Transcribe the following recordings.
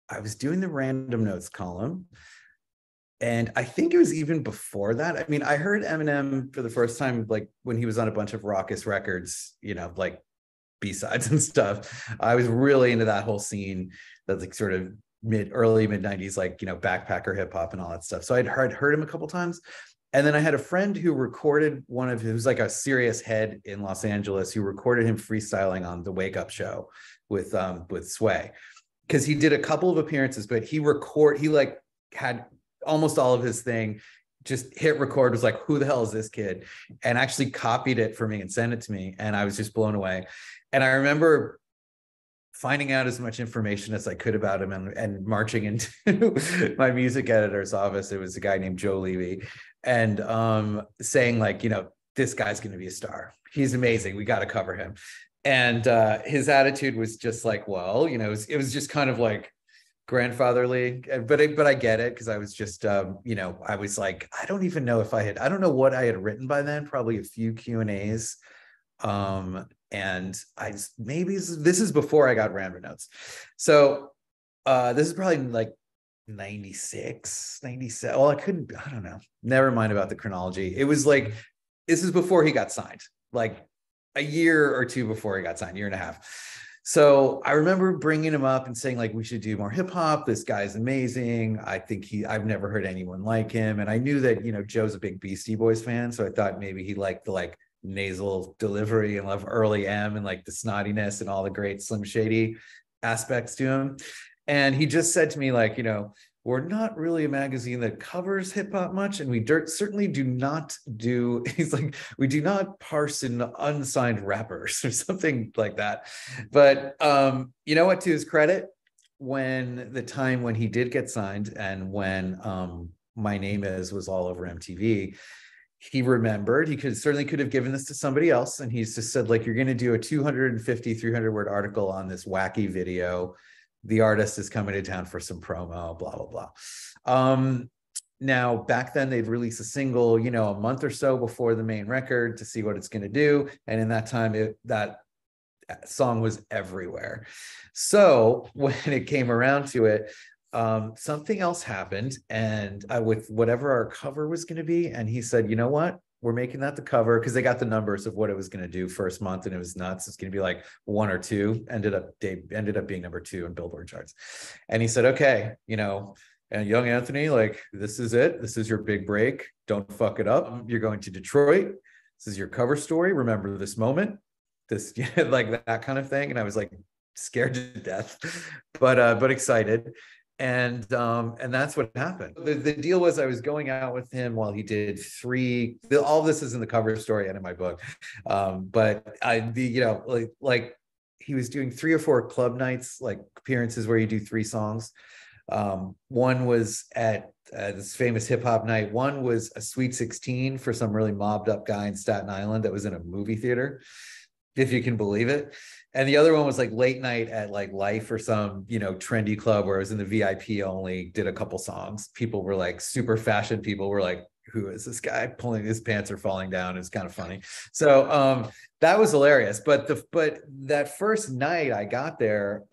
I was doing the random notes column. And I think it was even before that. I mean, I heard Eminem for the first time, like when he was on a bunch of raucous records, like B-sides and stuff. I was really into that whole scene that's like sort of early mid 90s, like, backpacker hip hop and all that stuff. So I'd heard him a couple times. And then I had a friend who recorded who's like a serious head in Los Angeles, who recorded him freestyling on the Wake Up Show with Sway. Because he did a couple of appearances, but he like had almost all of his thing, just hit record, was like, who the hell is this kid? And actually copied it for me and sent it to me. And I was just blown away. And I remember finding out as much information as I could about him and marching into my music editor's office. It was a guy named Joe Levy, and saying like, this guy's going to be a star. He's amazing. We got to cover him. And his attitude was just like, well, it was just kind of like grandfatherly, but I get it, because I was just, I was like, I don't even know I don't know what I had written by then, probably a few Q&As. And maybe this is before I got random notes. So this is probably like 96, 97. Well, I don't know. Never mind about the chronology. It was like, this is before he got signed, like a year or two before he got signed, year and a half. So I remember bringing him up and saying, like, we should do more hip hop. This guy's amazing. I've never heard anyone like him. And I knew that, Joe's a big Beastie Boys fan. So I thought maybe he liked the like nasal delivery and love early M and like the snottiness and all the great Slim Shady aspects to him. And he just said to me, like, we're not really a magazine that covers hip hop much. And we certainly do not do, he's like, we do not parse in unsigned rappers or something like that. But you know what, to his credit, when he did get signed, and when My Name Is was all over MTV, he remembered. He could have given this to somebody else. And he's just said, like, you're going to do a 250, 300 word article on this wacky video. The artist is coming to town for some promo, blah, blah, blah. Now, back then, they'd release a single, a month or so before the main record to see what it's going to do. And in that time, that song was everywhere. So when it came around to it, something else happened, and with whatever our cover was going to be. And he said, you know what? We're making that the cover, because they got the numbers of what it was going to do first month, and it was nuts. It's going to be like 1 or 2. Ended up being number 2 in Billboard charts. And he said, okay, and young Anthony, like, this is it. This is your big break. Don't fuck it up. You're going to Detroit. This is your cover story. Remember this moment, like that kind of thing. And I was like scared to death, but excited. And that's what happened. The deal was, I was going out with him while he did all this is in the cover story and in my book. But like he was doing 3 or 4 club nights, like appearances where you do 3 songs. One was at this famous hip hop night. One was a Sweet 16 for some really mobbed up guy in Staten Island that was in a movie theater, if you can believe it. And the other one was like late night at like Life or some, trendy club where I was in the VIP only, did a couple songs. People were like super fashion. People were like, who is this guy pulling his pants are falling down? It's kind of funny. So that was hilarious. But that first night I got there,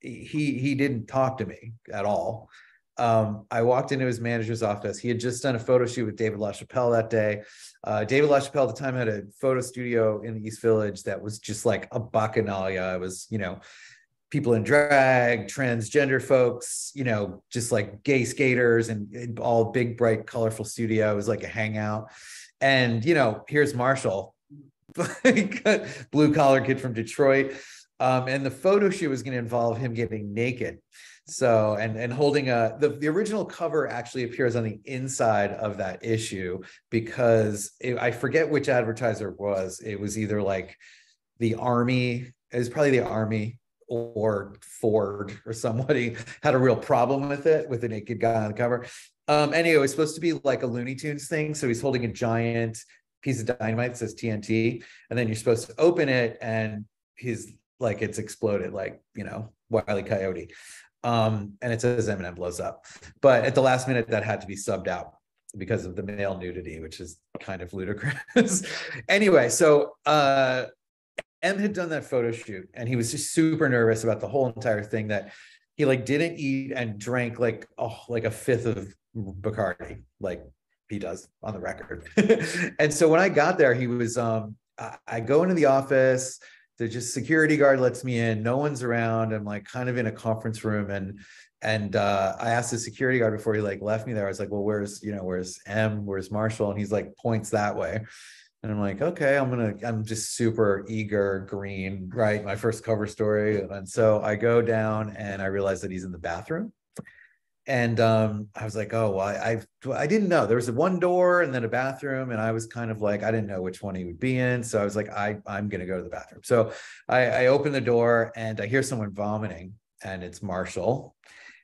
he didn't talk to me at all. I walked into his manager's office. He had just done a photo shoot with David LaChapelle that day. David LaChapelle at the time had a photo studio in the East Village that was just like a bacchanalia. It was, people in drag, transgender folks, just like gay skaters, and all big, bright, colorful studio. It was like a hangout. And, here's Marshall, blue collar kid from Detroit. And the photo shoot was going to involve him getting naked. So, and holding the original cover actually appears on the inside of that issue, because I forget which advertiser it was. It was either like the Army, it was probably the Army or Ford, or somebody had a real problem with it, with a naked guy on the cover. Anyway, it was supposed to be like a Looney Tunes thing. So he's holding a giant piece of dynamite that says TNT. And then you're supposed to open it, and it's exploded, like, Wile E. Coyote. And it says Eminem blows up. But at the last minute, that had to be subbed out because of the male nudity, which is kind of ludicrous. Anyway, so M had done that photo shoot, and he was just super nervous about the whole entire thing, that he like didn't eat and drank like, oh, like a fifth of Bacardi, like he does on the record. And so when I got there, he was I go into the office, the just security guard lets me in, no one's around. I'm like kind of in a conference room, and I asked the security guard before he like left me there. I was like, well, where's where's Marshall? And he's like points that way. And I'm like, okay, I'm just super eager, green, right? My first cover story. And so I go down and I realize that he's in the bathroom. And I was like, oh, well, I didn't know. There was one door and then a bathroom. And I was kind of like, I didn't know which one he would be in. So I was like, I'm going to go to the bathroom. So I open the door and I hear someone vomiting, and it's Marshall.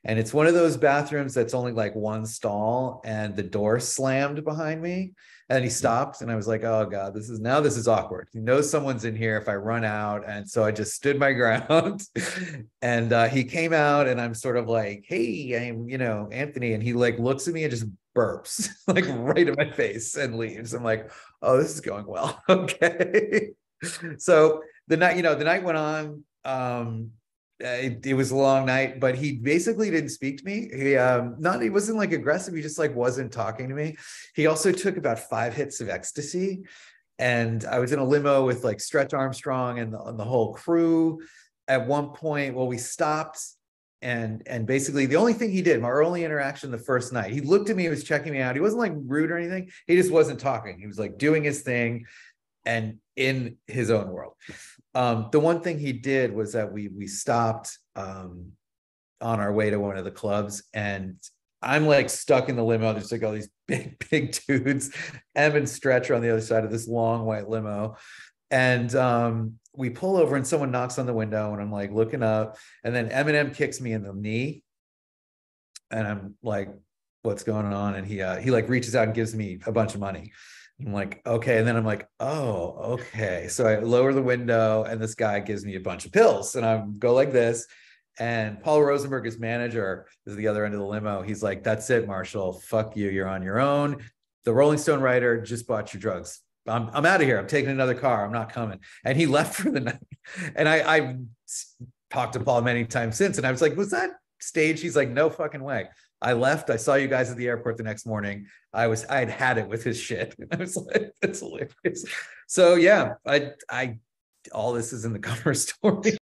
And it's one of those bathrooms that's only like one stall, and the door slammed behind me. And he stopped, and I was like, oh God, this is awkward. He knows someone's in here if I run out. And so I just stood my ground. And he came out, and I'm sort of like, hey, I'm, Anthony. And he like looks at me and just burps like right in my face and leaves. I'm like, oh, this is going well. Okay. So the night went on. It was a long night, but he basically didn't speak to me. He wasn't like aggressive. He just like wasn't talking to me. He also took about 5 hits of ecstasy, and I was in a limo with like Stretch Armstrong and the whole crew. At one point, well, we stopped, and basically the only thing he did, our only interaction the first night, he looked at me, he was checking me out. He wasn't like rude or anything. He just wasn't talking. He was like doing his thing and in his own world. The one thing he did was that we stopped on our way to one of the clubs, and I'm like stuck in the limo. There's like all these big dudes. Em and Stretch are on the other side of this long white limo. And we pull over, and someone knocks on the window, and I'm like looking up, and then Eminem kicks me in the knee. And I'm like, what's going on? And he like reaches out and gives me a bunch of money. I'm like, okay. And then I'm like, oh, okay. So I lower the window, and this guy gives me a bunch of pills, and I go like this. And Paul Rosenberg, his manager, is the other end of the limo. He's like, that's it, Marshall. Fuck you. You're on your own. The Rolling Stone writer just bought your drugs. I'm out of here. I'm taking another car. I'm not coming. And he left for the night. And I've talked to Paul many times since. And I was like, was that staged? He's like, no fucking way. I left. I saw you guys at the airport the next morning. I'd had it with his shit. I was like, that's hilarious. So yeah, I all this is in the cover story.